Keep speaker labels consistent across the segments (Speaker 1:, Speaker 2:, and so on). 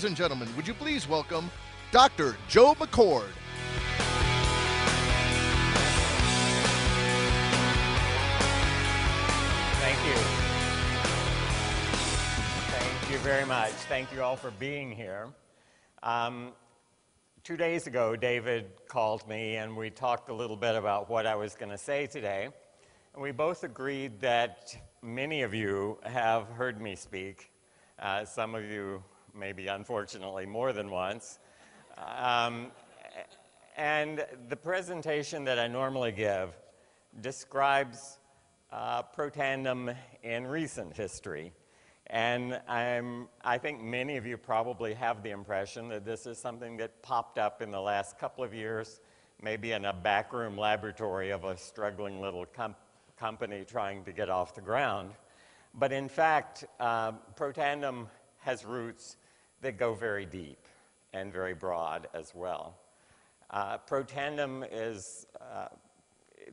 Speaker 1: ladies and gentlemen, would you please welcome Dr. Joe McCord.
Speaker 2: Thank you. Thank you very much. Thank you all for being here. 2 days ago, David called me and we talked a little bit about what I was going to say today. And we both agreed that many of you have heard me speak. Some of you maybe unfortunately more than once. And the presentation that I normally give describes protandem in recent history. And I think many of you probably have the impression that this is something that popped up in the last couple of years, maybe in a backroom laboratory of a struggling little company trying to get off the ground. But in fact, protandem has roots that go very deep and very broad as well. Protandem is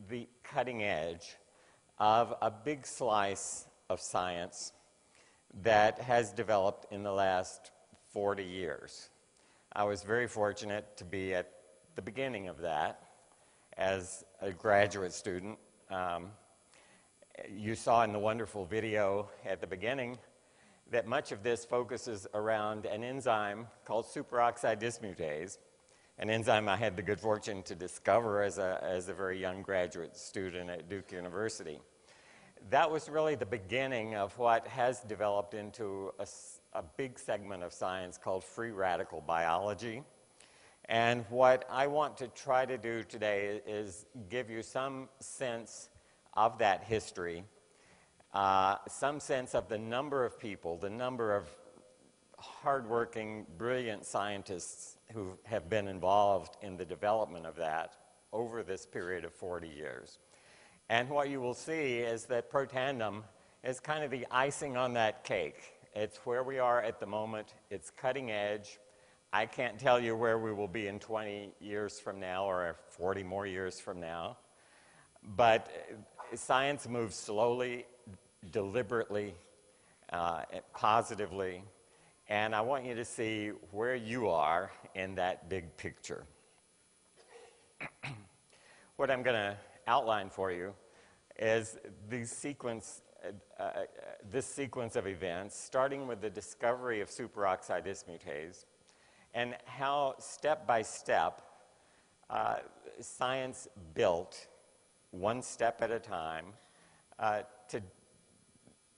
Speaker 2: the cutting edge of a big slice of science that has developed in the last 40 years. I was very fortunate to be at the beginning of that as a graduate student. You saw in the wonderful video at the beginning that much of this focuses around an enzyme called superoxide dismutase, an enzyme I had the good fortune to discover as a very young graduate student at Duke University. That was really the beginning of what has developed into a big segment of science called free radical biology. And what I want to try to do today is give you some sense of that history, some sense of the number of people, the number of hardworking, brilliant scientists who have been involved in the development of that over this period of 40 years. And what you will see is that protandem is kind of the icing on that cake. It's where we are at the moment. It's cutting edge. I can't tell you where we will be in 20 years from now or 40 more years from now. But science moves slowly, deliberately, positively, and I want you to see where you are in that big picture. What I'm going to outline for you is this sequence of events, starting with the discovery of superoxide dismutase, and how step by step science built, one step at a time,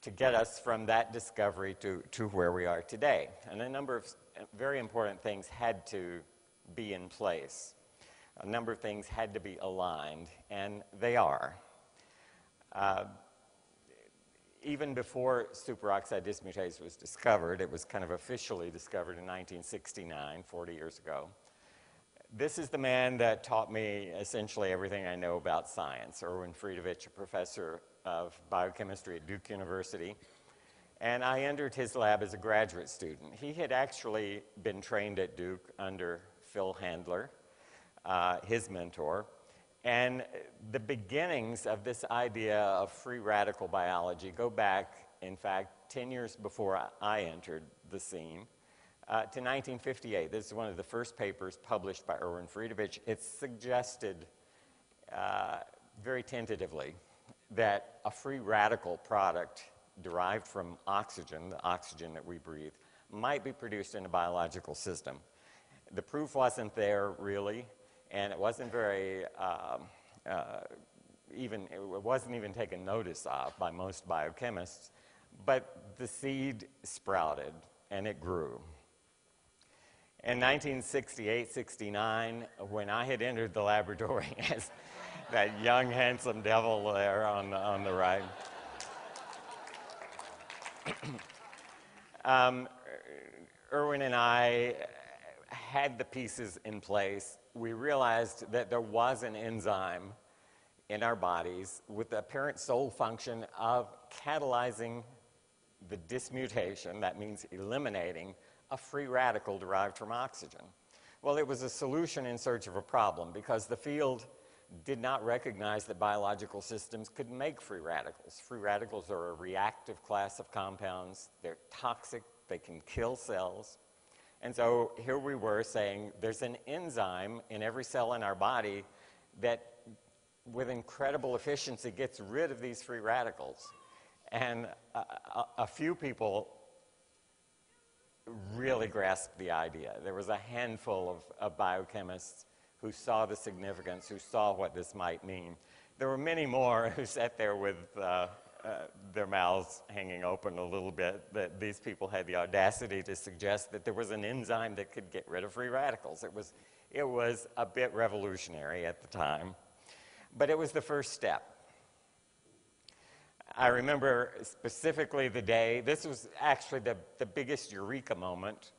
Speaker 2: to get us from that discovery to where we are today. And a number of very important things had to be in place. A number of things had to be aligned, and they are. Even before superoxide dismutase was discovered, it was kind of officially discovered in 1969, 40 years ago. This is the man that taught me essentially everything I know about science, Erwin Friedrich, a professor of biochemistry at Duke University. And I entered his lab as a graduate student. He had actually been trained at Duke under Phil Handler, his mentor. And the beginnings of this idea of free radical biology go back, in fact, 10 years before I entered the scene. To 1958. This is one of the first papers published by Erwin Friedrich. It suggested very tentatively that a free radical product derived from oxygen, the oxygen that we breathe, might be produced in a biological system. The proof wasn't there really, and it wasn't very it wasn't even taken notice of by most biochemists, but the seed sprouted and it grew. In 1968-69, when I had entered the laboratory as that young, handsome devil there on the right, Erwin and I had the pieces in place. We realized that there was an enzyme in our bodies with the apparent sole function of catalyzing the dismutation, that means eliminating a free radical derived from oxygen. Well, it was a solution in search of a problem because the field did not recognize that biological systems could make free radicals. Free radicals are a reactive class of compounds. They're toxic. They can kill cells. And so here we were saying there's an enzyme in every cell in our body that with incredible efficiency gets rid of these free radicals. And a few people really grasped the idea. There was a handful of biochemists who saw the significance, who saw what this might mean. There were many more who sat there with their mouths hanging open a little bit, that these people had the audacity to suggest that there was an enzyme that could get rid of free radicals. It was a bit revolutionary at the time, but it was the first step. I remember specifically the day, this was actually the biggest eureka moment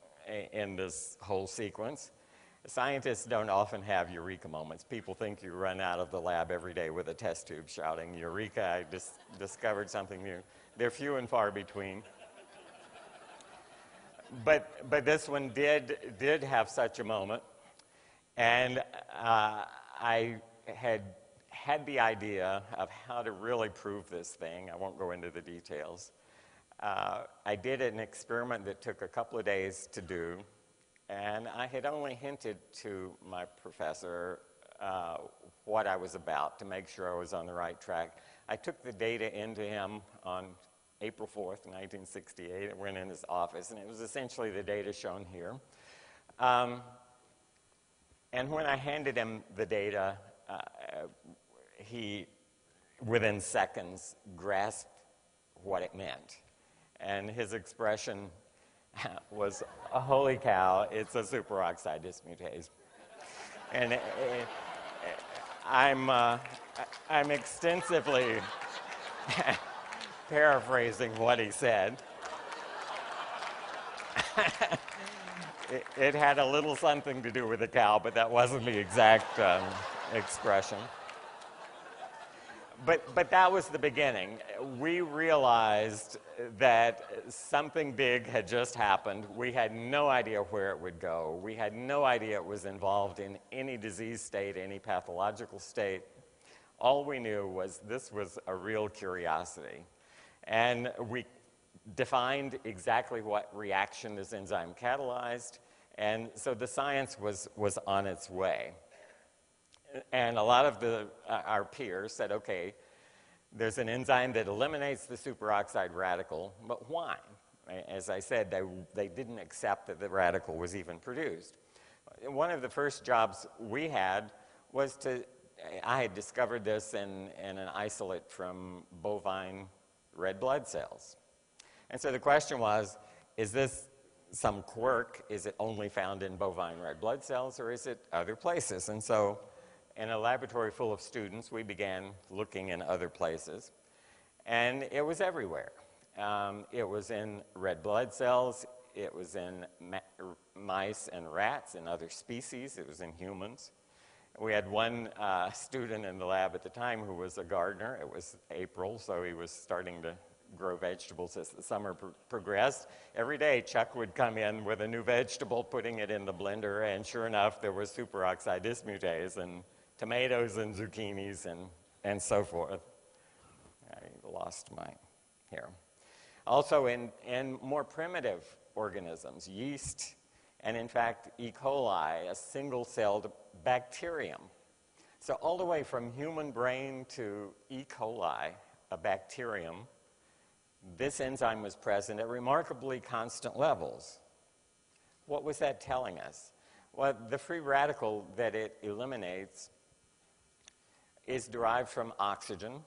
Speaker 2: in this whole sequence. Scientists don't often have eureka moments. People think you run out of the lab every day with a test tube shouting, "Eureka, I just discovered something new." They're few and far between. But this one did have such a moment. And I had the idea of how to really prove this thing. I won't go into the details. I did an experiment that took a couple of days to do, and I had only hinted to my professor what I was about to make sure I was on the right track. I took the data into him on April 4th, 1968. I went in his office, and it was essentially the data shown here. And when I handed him the data, he, within seconds, grasped what it meant. And his expression was, "Holy cow, it's a superoxide dismutase." And I'm extensively paraphrasing what he said. It had a little something to do with the cow, but that wasn't the exact expression. But that was the beginning. We realized that something big had just happened. We had no idea where it would go. We had no idea it was involved in any disease state, any pathological state. All we knew was this was a real curiosity. And we defined exactly what reaction this enzyme catalyzed, and so the science was on its way. And a lot of our peers said, okay, there's an enzyme that eliminates the superoxide radical, but why? As I said, they didn't accept that the radical was even produced. One of the first jobs we had was I had discovered this in an isolate from bovine red blood cells. And so the question was, is this some quirk? Is it only found in bovine red blood cells, or is it other places? And so in a laboratory full of students, we began looking in other places, and it was everywhere. It was in red blood cells, it was in mice and rats and other species, it was in humans. We had one student in the lab at the time who was a gardener. It was April, so he was starting to grow vegetables as the summer progressed. Every day, Chuck would come in with a new vegetable, putting it in the blender, and sure enough, there was superoxide dismutase and tomatoes and zucchinis and so forth. I lost my hair. Also in more primitive organisms, yeast, and in fact, E. coli, a single-celled bacterium. So all the way from human brain to E. coli, a bacterium, this enzyme was present at remarkably constant levels. What was that telling us? Well, the free radical that it eliminates is derived from oxygen,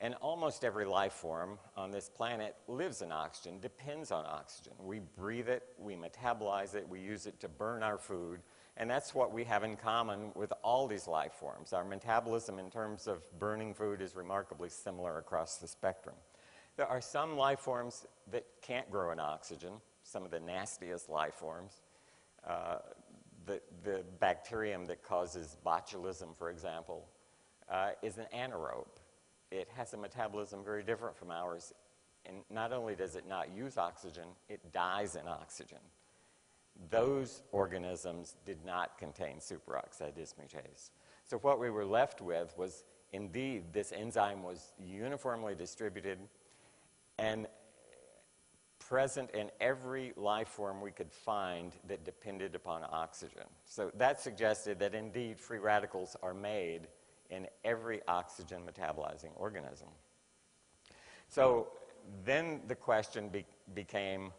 Speaker 2: and almost every life form on this planet lives in oxygen, depends on oxygen. We breathe it, we metabolize it, we use it to burn our food, and that's what we have in common with all these life forms. Our metabolism in terms of burning food is remarkably similar across the spectrum. There are some life forms that can't grow in oxygen, some of the nastiest life forms. The bacterium that causes botulism, for example, is an anaerobe. It has a metabolism very different from ours, and not only does it not use oxygen, it dies in oxygen. Those organisms did not contain superoxide dismutase. So what we were left with was, indeed, this enzyme was uniformly distributed and present in every life form we could find that depended upon oxygen. So that suggested that indeed free radicals are made in every oxygen metabolizing organism. So then the question became,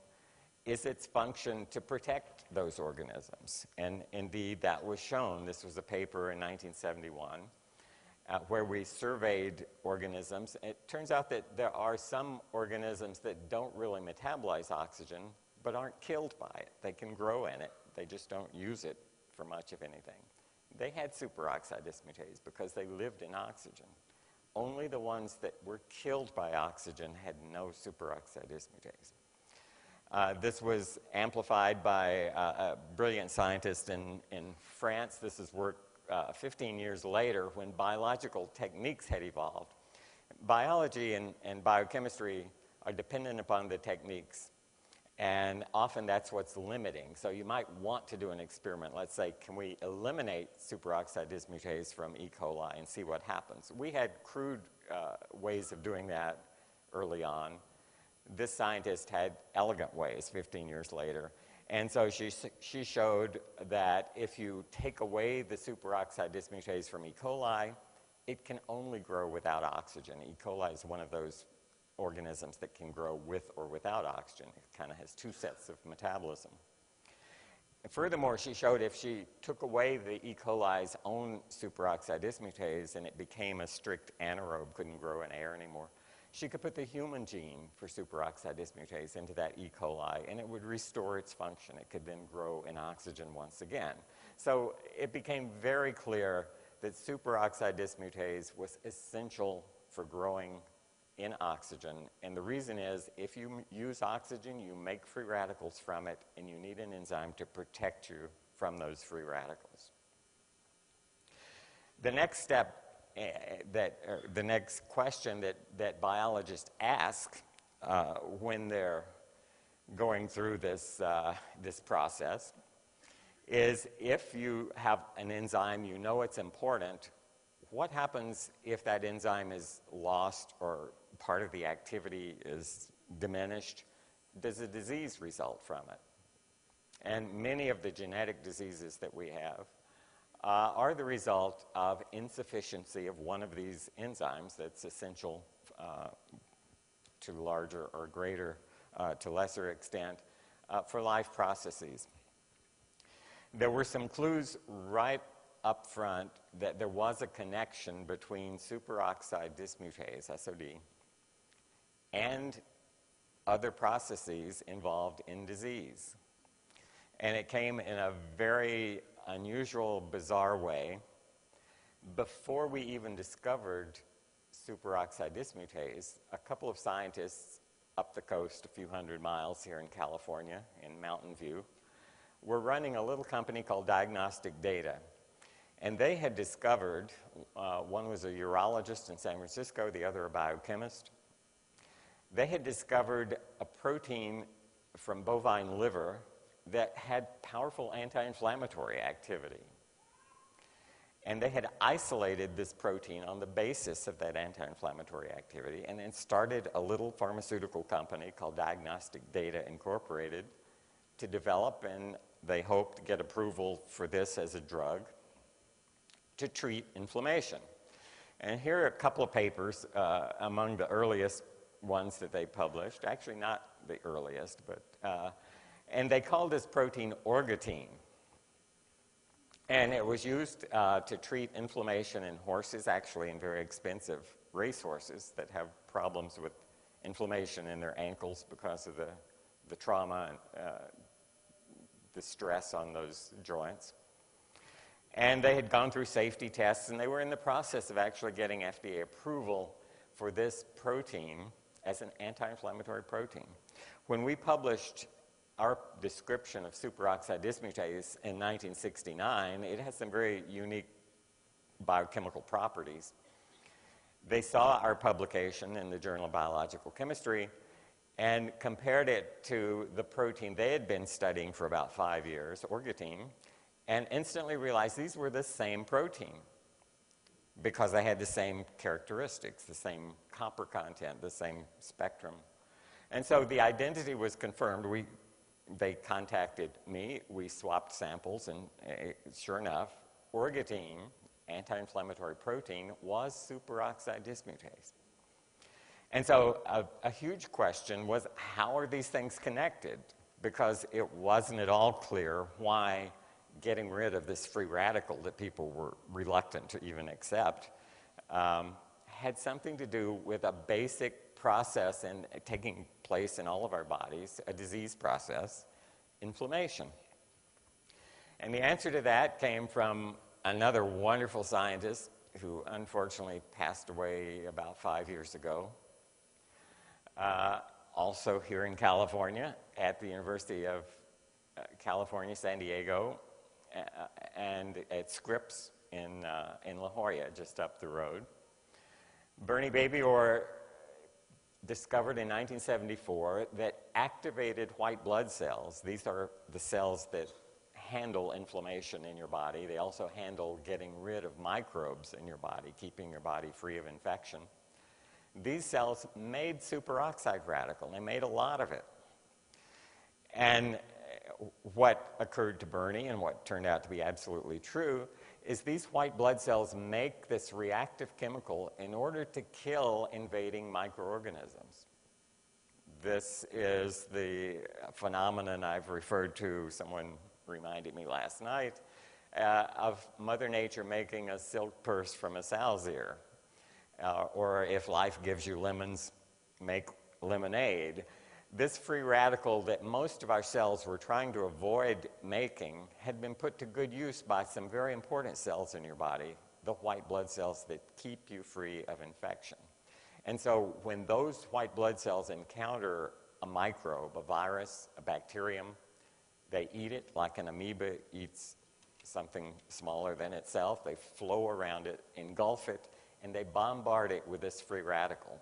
Speaker 2: is its function to protect those organisms? And indeed that was shown. This was a paper in 1971 where we surveyed organisms. It turns out that there are some organisms that don't really metabolize oxygen but aren't killed by it. They can grow in it. They just don't use it for much of anything. They had superoxide dismutase because they lived in oxygen. Only the ones that were killed by oxygen had no superoxide dismutase. This was amplified by a brilliant scientist in France. This is work 15 years later when biological techniques had evolved. Biology and biochemistry are dependent upon the techniques, and often that's what's limiting. So you might want to do an experiment. Let's say, can we eliminate superoxide dismutase from E. coli and see what happens? We had crude ways of doing that early on. This scientist had elegant ways 15 years later. And so she showed that if you take away the superoxide dismutase from E. coli, it can only grow without oxygen. E. coli is one of those organisms that can grow with or without oxygen. It kind of has two sets of metabolism. And furthermore, she showed if she took away the E. coli's own superoxide dismutase and it became a strict anaerobe, couldn't grow in air anymore, she could put the human gene for superoxide dismutase into that E. coli, and it would restore its function. It could then grow in oxygen once again. So it became very clear that superoxide dismutase was essential for growing in oxygen. And the reason is, if you use oxygen, you make free radicals from it, and you need an enzyme to protect you from those free radicals. The next step the next question that biologists ask when they're going through this process is, if you have an enzyme, you know it's important, what happens if that enzyme is lost or part of the activity is diminished? Does a disease result from it? And many of the genetic diseases that we have are the result of insufficiency of one of these enzymes that's essential to larger or greater, to lesser extent, for life processes. There were some clues right up front that there was a connection between superoxide dismutase, SOD, and other processes involved in disease. And it came in a very unusual, bizarre way. Before we even discovered superoxide dismutase, a couple of scientists up the coast a few hundred miles here in California, in Mountain View, were running a little company called Diagnostic Data. And they had discovered, one was a urologist in San Francisco, the other a biochemist. They had discovered a protein from bovine liver that had powerful anti-inflammatory activity. And they had isolated this protein on the basis of that anti-inflammatory activity, and then started a little pharmaceutical company called Diagnostic Data Incorporated to develop, and they hoped to get approval for this as a drug to treat inflammation. And here are a couple of papers among the earliest ones that they published, actually not the earliest, but and they called this protein orgotine. And it was used to treat inflammation in horses, actually in very expensive racehorses that have problems with inflammation in their ankles because of the trauma and the stress on those joints. And they had gone through safety tests, and they were in the process of actually getting FDA approval for this protein as an anti-inflammatory protein. When we published our description of superoxide dismutase in 1969, it has some very unique biochemical properties. They saw our publication in the Journal of Biological Chemistry and compared it to the protein they had been studying for about 5 years, orgotine, and instantly realized these were the same protein because they had the same characteristics, the same copper content, the same spectrum. And so the identity was confirmed. They contacted me. We swapped samples, and sure enough, orgatine, anti-inflammatory protein, was superoxide dismutase. And so a huge question was, how are these things connected? Because it wasn't at all clear why getting rid of this free radical that people were reluctant to even accept had something to do with a basic process taking place in all of our bodies, a disease process, inflammation. And the answer to that came from another wonderful scientist who unfortunately passed away about 5 years ago, also here in California at the University of California, San Diego, and at Scripps in La Jolla, just up the road. Bernie Babior discovered in 1974 that activated white blood cells, these are the cells that handle inflammation in your body. They also handle getting rid of microbes in your body, keeping your body free of infection. These cells made superoxide radical. They made a lot of it. And what occurred to Bernie, and what turned out to be absolutely true, is these white blood cells make this reactive chemical in order to kill invading microorganisms. This is the phenomenon I've referred to, someone reminded me last night, of Mother Nature making a silk purse from a sow's ear. Or if life gives you lemons, make lemonade. This free radical that most of our cells were trying to avoid making had been put to good use by some very important cells in your body, the white blood cells that keep you free of infection. And so when those white blood cells encounter a microbe, a virus, a bacterium, they eat it like an amoeba eats something smaller than itself. They flow around it, engulf it, and they bombard it with this free radical.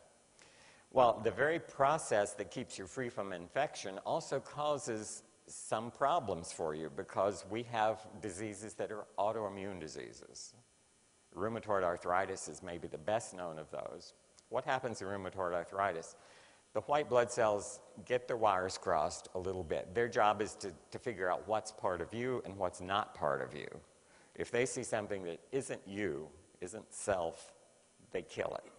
Speaker 2: Well, the very process that keeps you free from infection also causes some problems for you, because we have diseases that are autoimmune diseases. Rheumatoid arthritis is maybe the best known of those. What happens in rheumatoid arthritis? The white blood cells get their wires crossed a little bit. Their job is to figure out what's part of you and what's not part of you. If they see something that isn't you, isn't self, they kill it,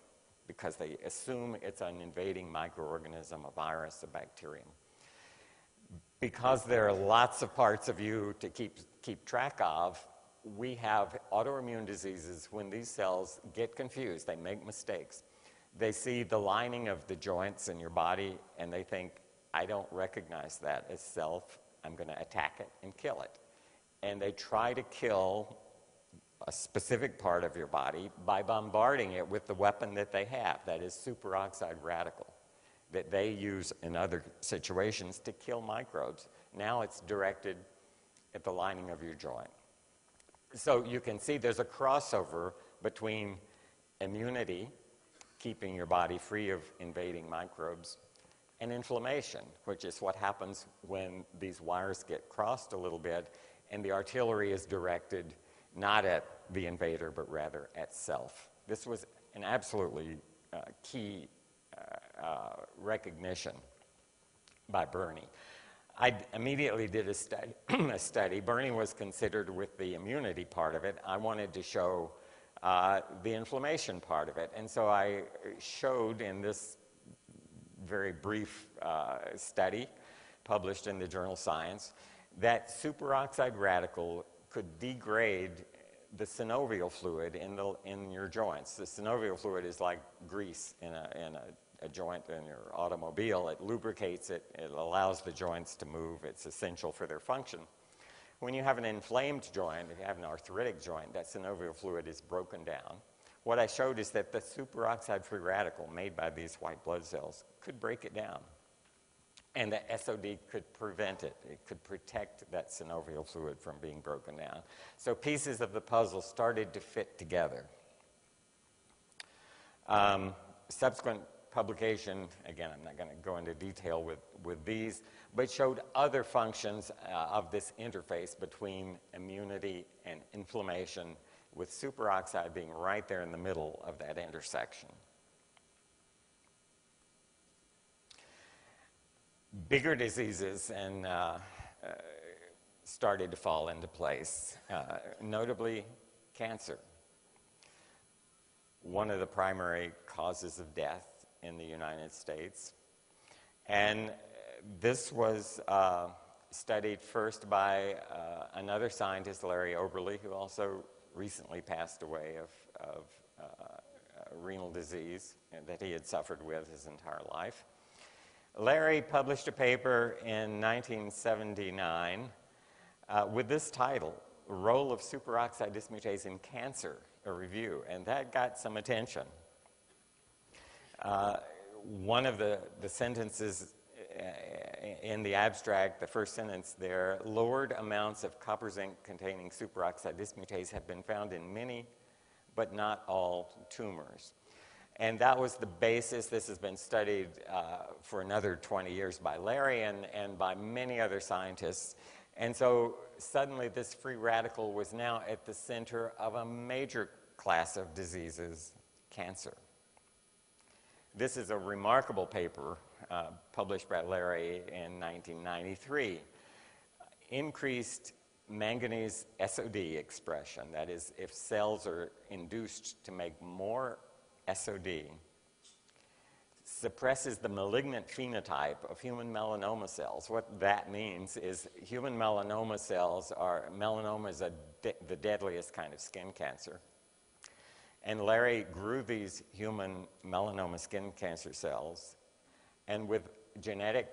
Speaker 2: because they assume it's an invading microorganism, a virus, a bacterium. Because there are lots of parts of you to keep track of, we have autoimmune diseases when these cells get confused. They make mistakes. They see the lining of the joints in your body, and they think, I don't recognize that as self. I'm going to attack it and kill it. And they try to kill a specific part of your body by bombarding it with the weapon that they have, that is superoxide radical, that they use in other situations to kill microbes. Now it's directed at the lining of your joint. So you can see there's a crossover between immunity, keeping your body free of invading microbes, and inflammation, which is what happens when these wires get crossed a little bit and the artillery is directed not at the invader, but rather at self. This was an absolutely key recognition by Bernie. I immediately did a study. Bernie was considered with the immunity part of it. I wanted to show the inflammation part of it. And so I showed in this very brief study published in the journal Science that superoxide radical could degrade the synovial fluid in your joints. The synovial fluid is like grease in a joint in your automobile. It lubricates it. It allows the joints to move. It's essential for their function. When you have an inflamed joint, if you have an arthritic joint, that synovial fluid is broken down. What I showed is that the superoxide free radical made by these white blood cells could break it down. And the SOD could prevent it. It could protect that synovial fluid from being broken down. So pieces of the puzzle started to fit together. Subsequent publication, again, I'm not going to go into detail with these, but showed other functions of this interface between immunity and inflammation, with superoxide being right there in the middle of that intersection. bigger diseases and started to fall into place, notably cancer, one of the primary causes of death in the United States. And this was studied first by another scientist, Larry Oberle, who also recently passed away of renal disease that he had suffered with his entire life. Larry published a paper in 1979 with this title, Role of Superoxide Dismutase in Cancer, a review, and that got some attention. One of the sentences in the abstract, the first sentence there, lowered amounts of copper zinc containing superoxide dismutase have been found in many, but not all tumors. And that was the basis. This has been studied for another 20 years by Larry and by many other scientists. And so suddenly this free radical was now at the center of a major class of diseases, cancer. This is a remarkable paper published by Larry in 1993. Increased manganese SOD expression, that is, if cells are induced to make more SOD, suppresses the malignant phenotype of human melanoma cells. What that means is human melanoma cells melanoma is the deadliest kind of skin cancer. And Larry grew these human melanoma skin cancer cells, and with genetic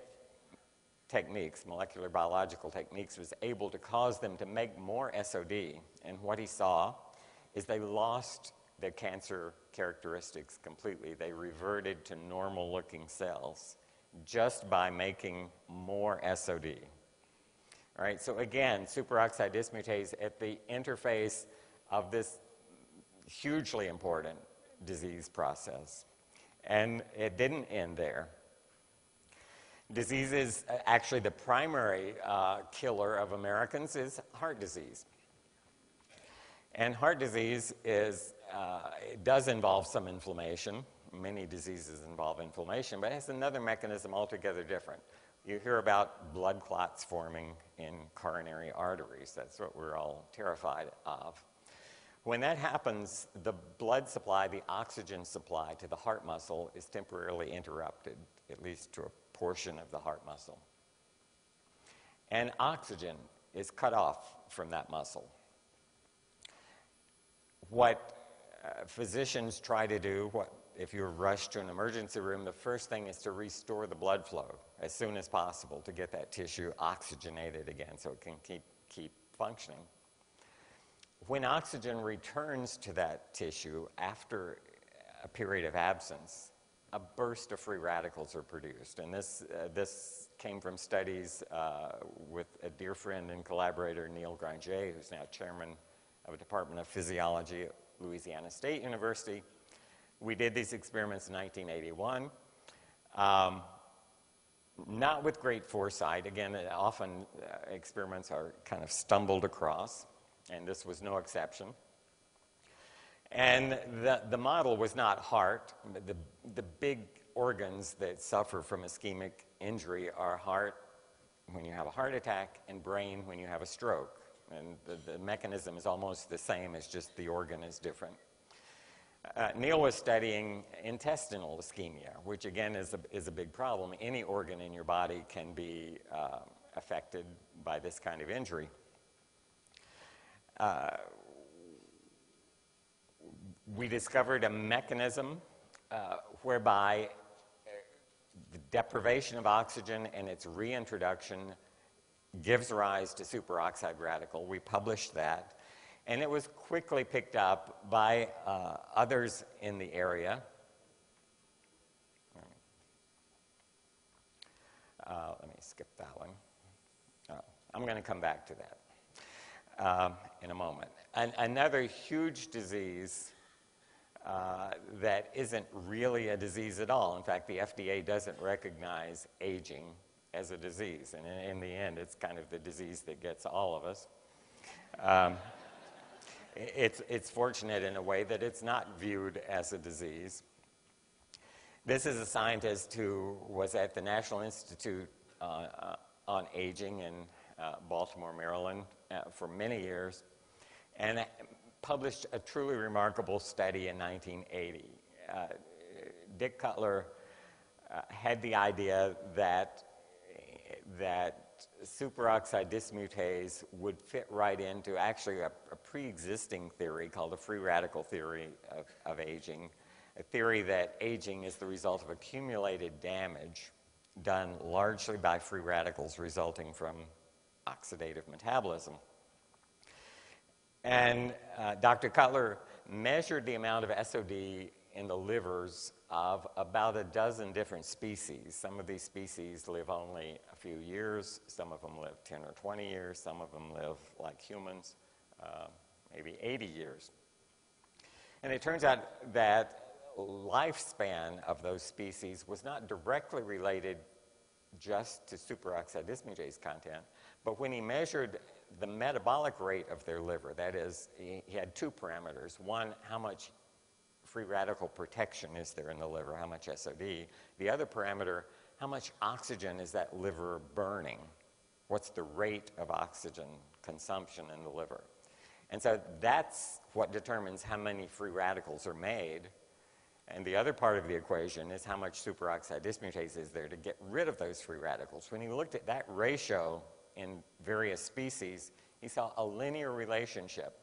Speaker 2: techniques, molecular biological techniques, was able to cause them to make more SOD. And what he saw is they lost their cancer characteristics completely. They reverted to normal-looking cells just by making more SOD. All right, so again, superoxide dismutase at the interface of this hugely important disease process. And it didn't end there. Diseases, actually the primary killer of Americans is heart disease. And heart disease is, it does involve some inflammation. Many diseases involve inflammation, but it has another mechanism altogether different. You hear about blood clots forming in coronary arteries. That's what we're all terrified of. When that happens, the blood supply, the oxygen supply to the heart muscle is temporarily interrupted, at least to a portion of the heart muscle. And oxygen is cut off from that muscle. What physicians try to do, if you're rushed to an emergency room, the first thing is to restore the blood flow as soon as possible to get that tissue oxygenated again so it can keep functioning. When oxygen returns to that tissue after a period of absence, a burst of free radicals are produced. And this came from studies with a dear friend and collaborator, Neil Granger, who's now chairman of a Department of Physiology at Louisiana State University. We did these experiments in 1981. Not with great foresight. Again, often experiments are kind of stumbled across, and this was no exception. And the model was not heart. The big organs that suffer from ischemic injury are heart when you have a heart attack and brain when you have a stroke. And the mechanism is almost the same, it's just the organ is different. Neil was studying intestinal ischemia, which again is a big problem. Any organ in your body can be affected by this kind of injury. We discovered a mechanism whereby the deprivation of oxygen and its reintroduction gives rise to superoxide radical. We published that, and it was quickly picked up by others in the area. Let me skip that one. I'm going to come back to that in a moment. Another huge disease that isn't really a disease at all. In fact, the FDA doesn't recognize aging as a disease, and in the end, it's kind of the disease that gets all of us. It's fortunate in a way that it's not viewed as a disease. This is a scientist who was at the National Institute on aging in Baltimore, Maryland for many years, and published a truly remarkable study in 1980. Dick Cutler had the idea that superoxide dismutase would fit right into actually a pre-existing theory called the free radical theory of aging, a theory that aging is the result of accumulated damage done largely by free radicals resulting from oxidative metabolism. And Dr. Cutler measured the amount of SOD in the livers of about a dozen different species. Some of these species live only a few years, some of them live 10 or 20 years, some of them live like humans, maybe 80 years. And it turns out that lifespan of those species was not directly related just to superoxide dismutase content, but when he measured the metabolic rate of their liver, that is, he had two parameters. One, how much free radical protection is there in the liver, how much SOD. The other parameter, how much oxygen is that liver burning? What's the rate of oxygen consumption in the liver? And so that's what determines how many free radicals are made. And the other part of the equation is how much superoxide dismutase is there to get rid of those free radicals. When he looked at that ratio in various species, he saw a linear relationship.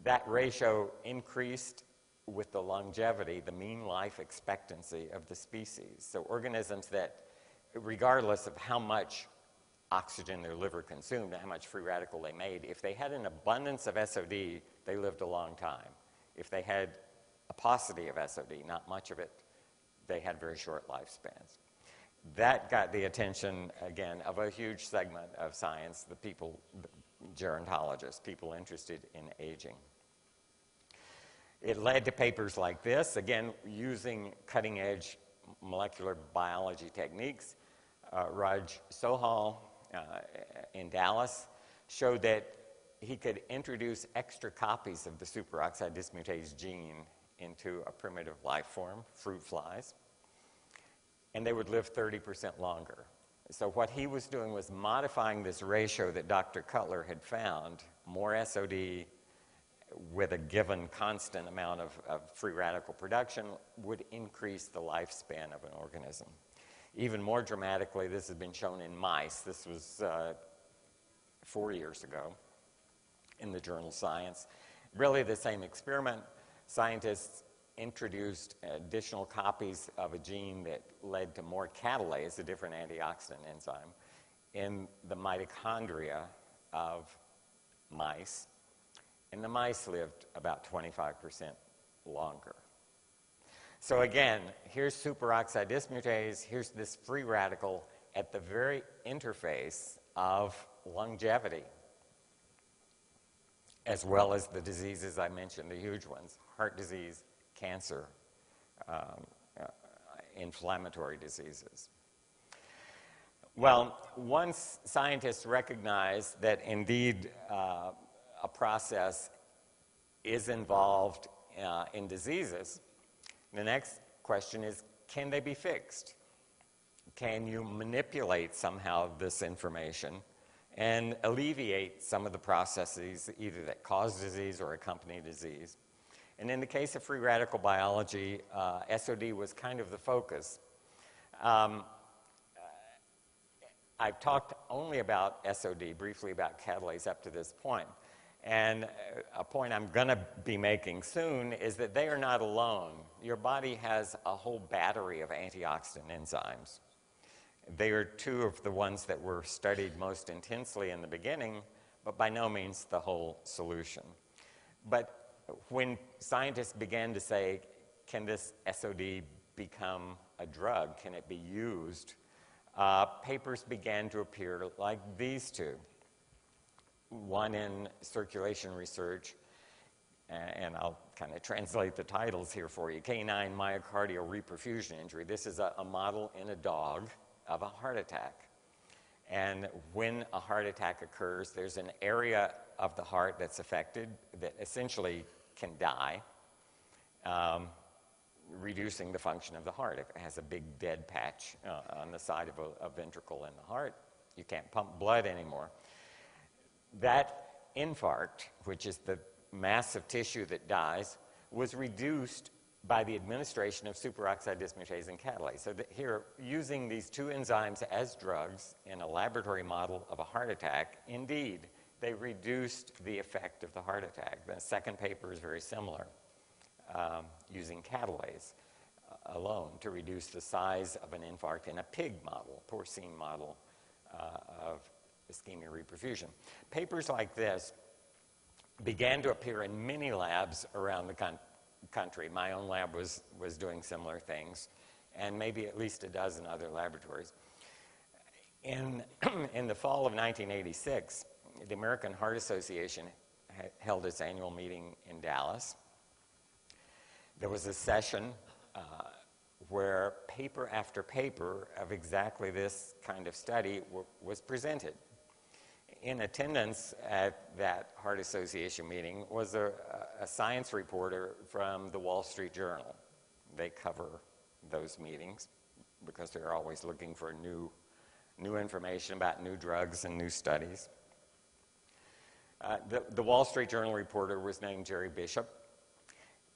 Speaker 2: That ratio increased with the longevity, the mean life expectancy of the species. So organisms that, regardless of how much oxygen their liver consumed and how much free radical they made, if they had an abundance of SOD, they lived a long time. If they had a paucity of SOD, not much of it, they had very short lifespans. That got the attention, again, of a huge segment of science, the people, gerontologists, people interested in aging. It led to papers like this, again, using cutting-edge molecular biology techniques. Raj Sohal in Dallas showed that he could introduce extra copies of the superoxide dismutase gene into a primitive life form, fruit flies, and they would live 30% longer. So what he was doing was modifying this ratio that Dr. Cutler had found, more SOD with a given constant amount of free radical production would increase the lifespan of an organism. Even more dramatically, this has been shown in mice. This was 4 years ago in the journal Science. Really the same experiment. Scientists introduced additional copies of a gene that led to more catalase, a different antioxidant enzyme, in the mitochondria of mice. And the mice lived about 25% longer. So again, here's superoxide dismutase, here's this free radical at the very interface of longevity, as well as the diseases I mentioned, the huge ones, heart disease, cancer, inflammatory diseases. Well, once scientists recognized that indeed a process is involved in diseases, the next question is, can they be fixed? Can you manipulate somehow this information and alleviate some of the processes either that cause disease or accompany disease? And in the case of free radical biology, SOD was kind of the focus. I've talked only about SOD, briefly about catalase up to this point. And a point I'm going to be making soon is that they are not alone. Your body has a whole battery of antioxidant enzymes. They are two of the ones that were studied most intensely in the beginning, but by no means the whole solution. But when scientists began to say, can this SOD become a drug? Can it be used? Papers began to appear like these two. One in Circulation Research, and I'll kind of translate the titles here for you. Canine myocardial reperfusion injury. This is a model in a dog of a heart attack. And when a heart attack occurs, there's an area of the heart that's affected that essentially can die. reducing the function of the heart. If it has a big dead patch on the side of a ventricle in the heart, you can't pump blood anymore. That infarct, which is the mass of tissue that dies, was reduced by the administration of superoxide dismutase and catalase. So here, using these two enzymes as drugs in a laboratory model of a heart attack, indeed, they reduced the effect of the heart attack. The second paper is very similar, using catalase alone to reduce the size of an infarct in a pig model, porcine model of ischemia reperfusion. Papers like this began to appear in many labs around the country. My own lab was doing similar things, and maybe at least a dozen other laboratories. In the fall of 1986, the American Heart Association held its annual meeting in Dallas. There was a session where paper after paper of exactly this kind of study was presented. In attendance at that Heart Association meeting was a science reporter from the Wall Street Journal. They cover those meetings because they're always looking for new information about new drugs and new studies. The Wall Street Journal reporter was named Jerry Bishop,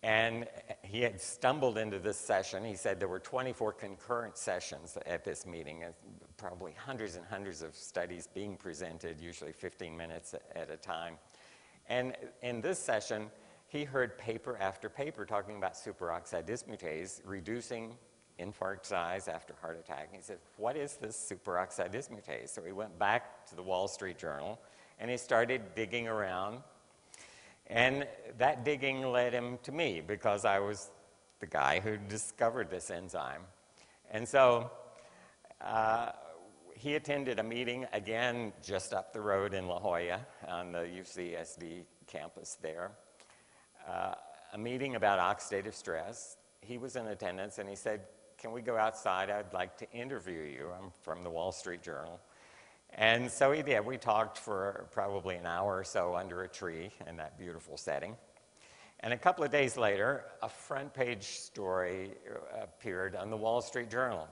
Speaker 2: and he had stumbled into this session. He said there were 24 concurrent sessions at this meeting, probably hundreds and hundreds of studies being presented, usually 15 minutes at a time. And in this session, he heard paper after paper talking about superoxide dismutase reducing infarct size after heart attack. And he said, what is this superoxide dismutase? So he went back to the Wall Street Journal, and he started digging around. And that digging led him to me because I was the guy who discovered this enzyme. And so he attended a meeting, again, just up the road in La Jolla on the UCSD campus there, a meeting about oxidative stress. He was in attendance, and he said, can we go outside? I'd like to interview you. I'm from the Wall Street Journal. And so he did. We talked for probably an hour or so under a tree in that beautiful setting. And a couple of days later, a front page story appeared on the Wall Street Journal.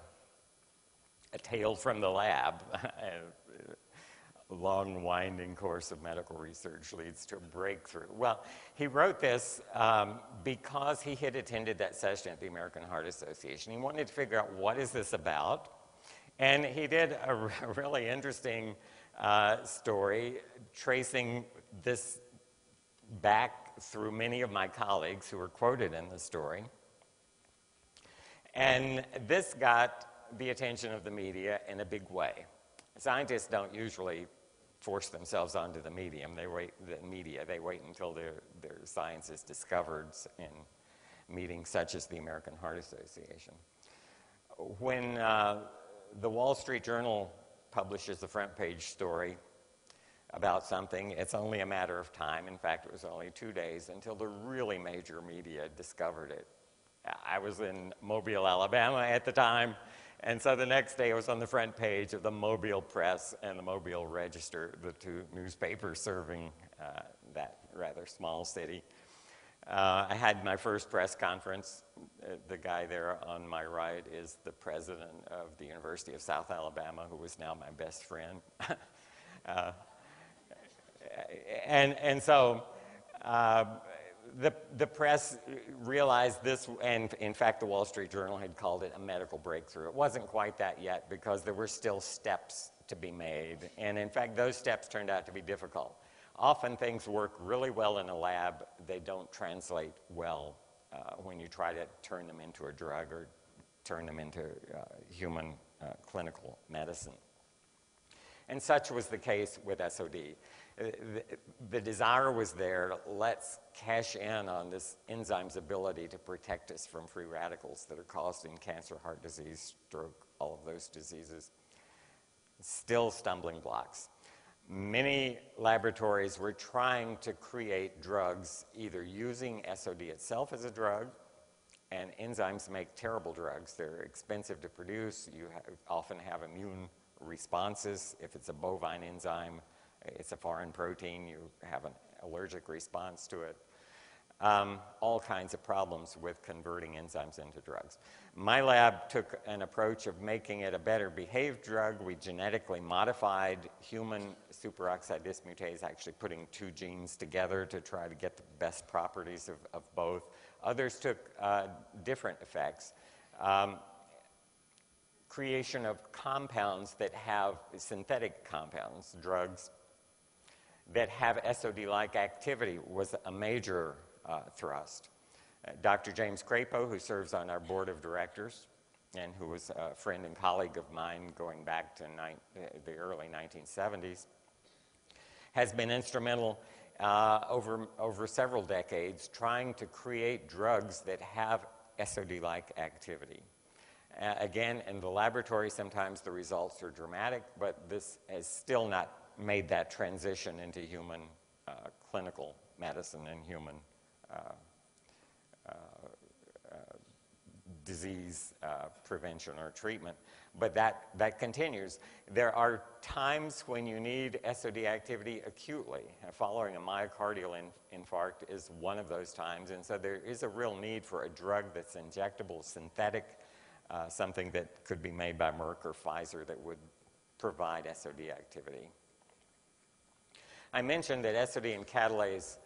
Speaker 2: A tale from the lab. A long, winding course of medical research leads to a breakthrough. Well, he wrote this because he had attended that session at the American Heart Association. He wanted to figure out what is this about. And he did a really interesting story tracing this back through many of my colleagues who were quoted in the story. And this got the attention of the media in a big way. Scientists don't usually force themselves onto the medium. They wait until their science is discovered in meetings such as the American Heart Association. When the Wall Street Journal publishes a front page story about something, it's only a matter of time. In fact, it was only 2 days until the really major media discovered it. I was in Mobile, Alabama at the time, and so the next day it was on the front page of the Mobile Press and the Mobile Register, the two newspapers serving that rather small city. I had my first press conference. The guy there on my right is the president of the University of South Alabama, who is now my best friend. And so the press realized this, and in fact the Wall Street Journal had called it a medical breakthrough. It wasn't quite that yet because there were still steps to be made, and in fact those steps turned out to be difficult. Often things work really well in a lab. They don't translate well when you try to turn them into a drug or turn them into human clinical medicine. And such was the case with SOD. The desire was there, let's cash in on this enzyme's ability to protect us from free radicals that are causing cancer, heart disease, stroke, all of those diseases. Still stumbling blocks. Many laboratories were trying to create drugs either using SOD itself as a drug, and enzymes make terrible drugs. They're expensive to produce. You often have immune responses. If it's a bovine enzyme, it's a foreign protein, you have an allergic response to it. all kinds of problems with converting enzymes into drugs. My lab took an approach of making it a better behaved drug. We genetically modified human superoxide dismutase, actually putting two genes together to try to get the best properties of both. Others took different effects. Creation of compounds that have synthetic compounds, drugs, that have SOD-like activity was a major thrust. Dr. James Crapo, who serves on our board of directors and who was a friend and colleague of mine going back to the early 1970s, has been instrumental over several decades trying to create drugs that have SOD-like activity. Again, in the laboratory, sometimes the results are dramatic, but this has still not made that transition into human clinical medicine and human disease prevention or treatment. But that continues. There are times when you need SOD activity acutely. Following a myocardial infarct is one of those times, and so there is a real need for a drug that's injectable, synthetic, something that could be made by Merck or Pfizer that would provide SOD activity. I mentioned that SOD and catalase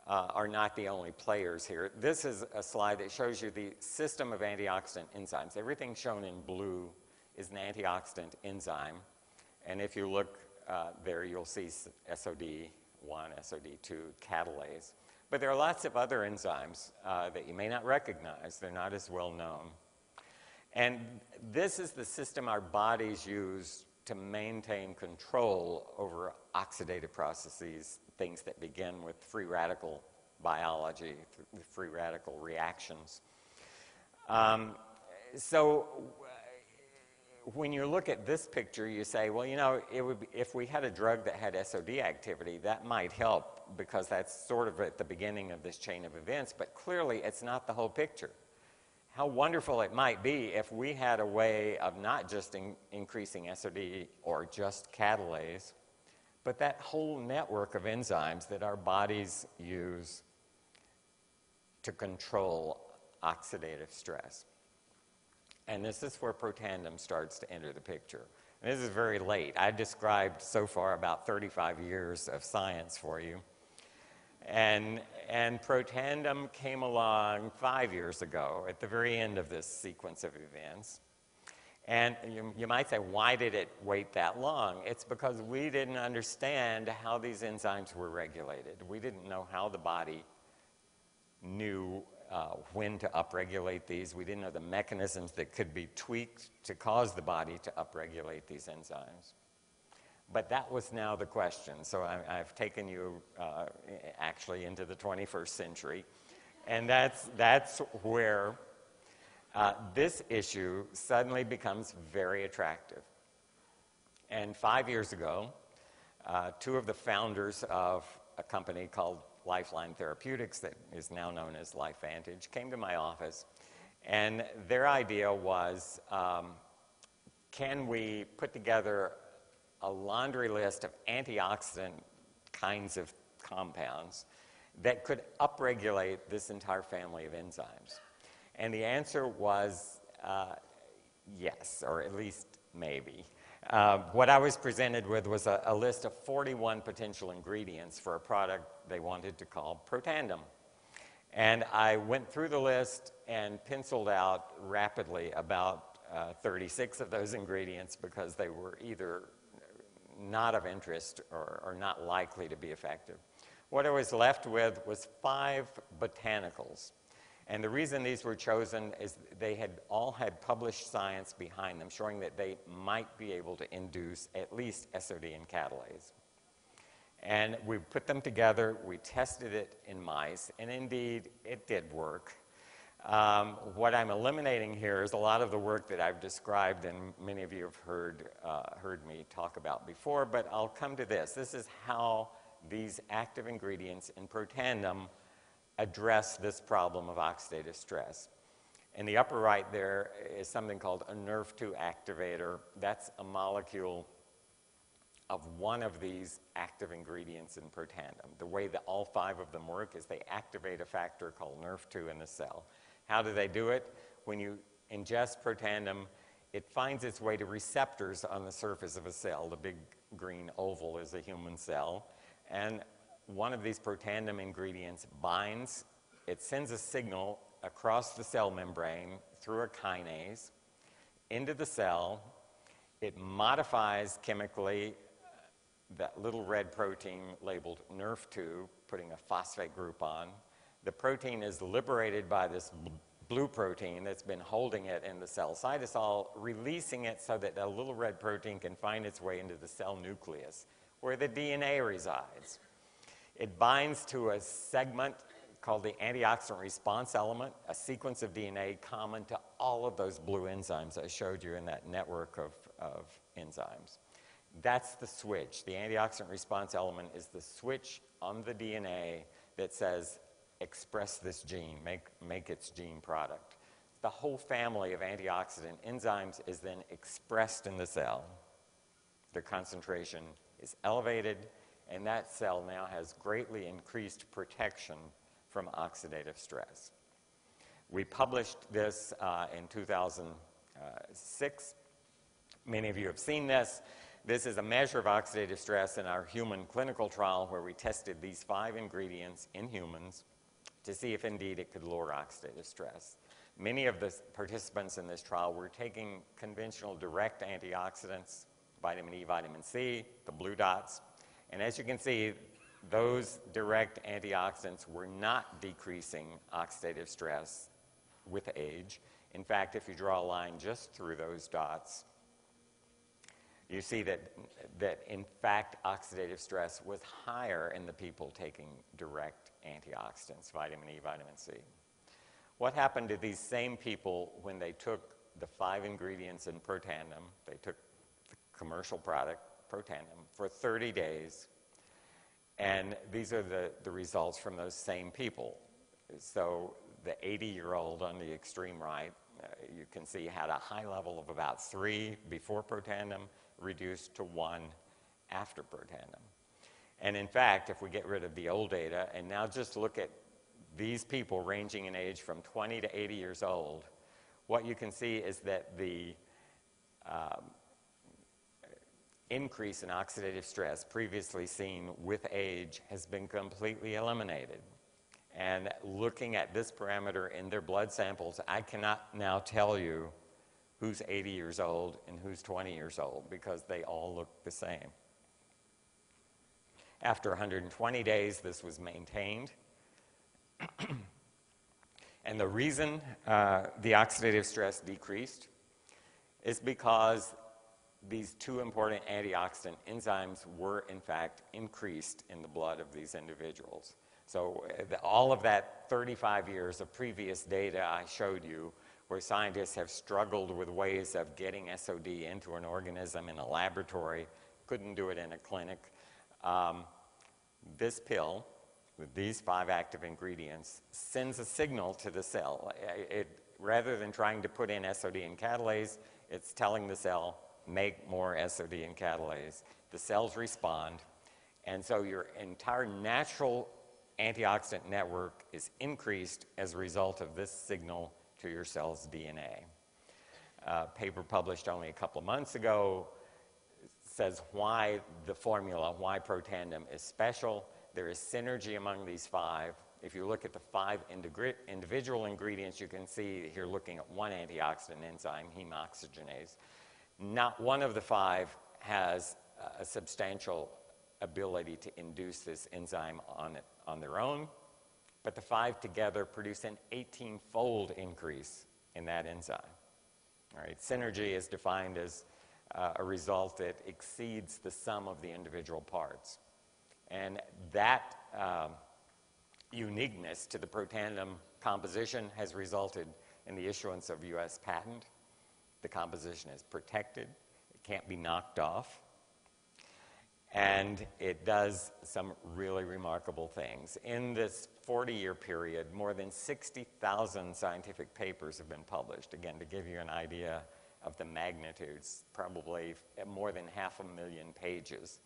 Speaker 2: are not the only players here. This is a slide that shows you the system of antioxidant enzymes. Everything shown in blue is an antioxidant enzyme. And if you look there, you'll see SOD1, SOD2, catalase. But there are lots of other enzymes that you may not recognize. They're not as well known. And this is the system our bodies use to maintain control over oxidative processes, things that begin with free radical biology, free radical reactions. So when you look at this picture, you say, well, you know, if we had a drug that had SOD activity, that might help because that's sort of at the beginning of this chain of events, but clearly it's not the whole picture. How wonderful it might be if we had a way of not just increasing SOD or just catalase, but that whole network of enzymes that our bodies use to control oxidative stress. And this is where protandem starts to enter the picture. And this is very late. I described so far about 35 years of science for you. And protandem came along 5 years ago at the very end of this sequence of events. And you might say, why did it wait that long? It's because we didn't understand how these enzymes were regulated. We didn't know how the body knew when to upregulate these. We didn't know the mechanisms that could be tweaked to cause the body to upregulate these enzymes. But that was now the question. So I've taken you actually into the 21st century. And that's where this issue suddenly becomes very attractive. And 5 years ago, two of the founders of a company called Lifeline Therapeutics that is now known as LifeVantage came to my office. And their idea was, can we put together a laundry list of antioxidant kinds of compounds that could upregulate this entire family of enzymes? And the answer was yes, or at least maybe. What I was presented with was a list of 41 potential ingredients for a product they wanted to call protandem. And I went through the list and penciled out rapidly about 36 of those ingredients because they were either not of interest or not likely to be effective. What I was left with was 5 botanicals. And the reason these were chosen is they had all had published science behind them showing that they might be able to induce at least SOD and catalase. And we put them together, we tested it in mice, and indeed it did work. What I'm eliminating here is a lot of the work that I've described and many of you have heard me talk about before, but I'll come to this. This is how these active ingredients in protandem address this problem of oxidative stress. In the upper right there is something called a NRF2 activator. That's a molecule of one of these active ingredients in protandim. The way that all 5 of them work is they activate a factor called NRF2 in the cell. How do they do it? When you ingest protandim, it finds its way to receptors on the surface of a cell. The big green oval is a human cell. And one of these protandim ingredients binds. It sends a signal across the cell membrane through a kinase into the cell. It modifies chemically that little red protein labeled NRF2, putting a phosphate group on. The protein is liberated by this blue protein that's been holding it in the cell cytosol, releasing it so that a little red protein can find its way into the cell nucleus, where the DNA resides. It binds to a segment called the antioxidant response element, a sequence of DNA common to all of those blue enzymes I showed you in that network of enzymes. That's the switch. The antioxidant response element is the switch on the DNA that says, express this gene, make its gene product. The whole family of antioxidant enzymes is then expressed in the cell. The concentration is elevated, and that cell now has greatly increased protection from oxidative stress. We published this in 2006. Many of you have seen this. This is a measure of oxidative stress in our human clinical trial where we tested these 5 ingredients in humans to see if indeed it could lower oxidative stress. Many of the participants in this trial were taking conventional direct antioxidants, vitamin E, vitamin C, the blue dots. And as you can see, those direct antioxidants were not decreasing oxidative stress with age. In fact, if you draw a line just through those dots, you see that in fact oxidative stress was higher in the people taking direct antioxidants, vitamin E, vitamin C. What happened to these same people when they took the 5 ingredients in protandim, they took the commercial product, protandim, for 30 days, and these are the results from those same people. So the 80-year-old on the extreme right, you can see had a high level of about 3 before protandim, reduced to 1 after protandim. And in fact, if we get rid of the old data and now just look at these people ranging in age from 20 to 80 years old, what you can see is that the increase in oxidative stress previously seen with age has been completely eliminated. And looking at this parameter in their blood samples, I cannot now tell you who's 80 years old and who's 20 years old because they all look the same. After 120 days, this was maintained. And the reason the oxidative stress decreased is because these 2 important antioxidant enzymes were in fact increased in the blood of these individuals. So all of that 35 years of previous data I showed you where scientists have struggled with ways of getting SOD into an organism in a laboratory, couldn't do it in a clinic. This pill with these 5 active ingredients sends a signal to the cell. Rather than trying to put in SOD and catalase, it's telling the cell, make more SOD and catalase. The cells respond, and so your entire natural antioxidant network is increased as a result of this signal to your cell's DNA. A paper published only a couple of months ago says why the formula, why protandim is special. There is synergy among these 5. If you look at the 5 individual ingredients, you can see here looking at one antioxidant enzyme, heme oxygenase. Not one of the 5 has a substantial ability to induce this enzyme on their own, but the 5 together produce an 18-fold increase in that enzyme. All right, synergy is defined as a result that exceeds the sum of the individual parts. And that uniqueness to the protandim composition has resulted in the issuance of U.S. patent. The composition is protected. It can't be knocked off. And it does some really remarkable things. In this 40-year period, more than 60,000 scientific papers have been published. Again, to give you an idea of the magnitudes, probably more than 500,000 pages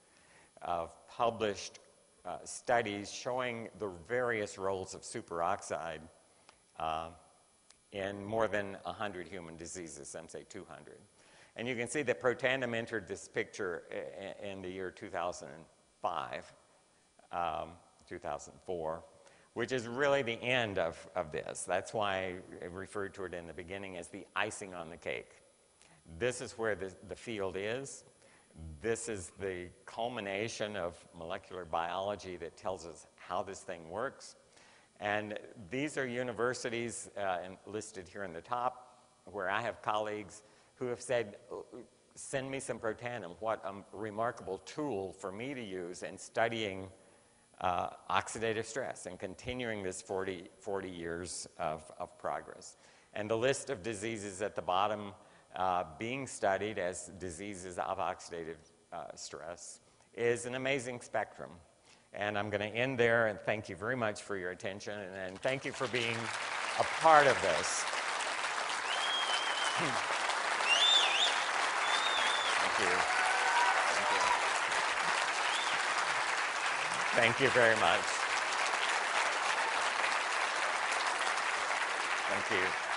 Speaker 2: of published studies showing the various roles of superoxide in more than 100 human diseases, some say 200. And you can see that protandim entered this picture in the year 2005, 2004, which is really the end of this. That's why I referred to it in the beginning as the icing on the cake. This is where the field is. This is the culmination of molecular biology that tells us how this thing works. And these are universities listed here in the top, where I have colleagues who have said, send me some protandim. What a remarkable tool for me to use in studying oxidative stress and continuing this 40 years of progress. And the list of diseases at the bottom being studied as diseases of oxidative stress is an amazing spectrum. And I'm going to end there, and thank you very much for your attention, and thank you for being a part of this. Thank you. Thank you very much. Thank you.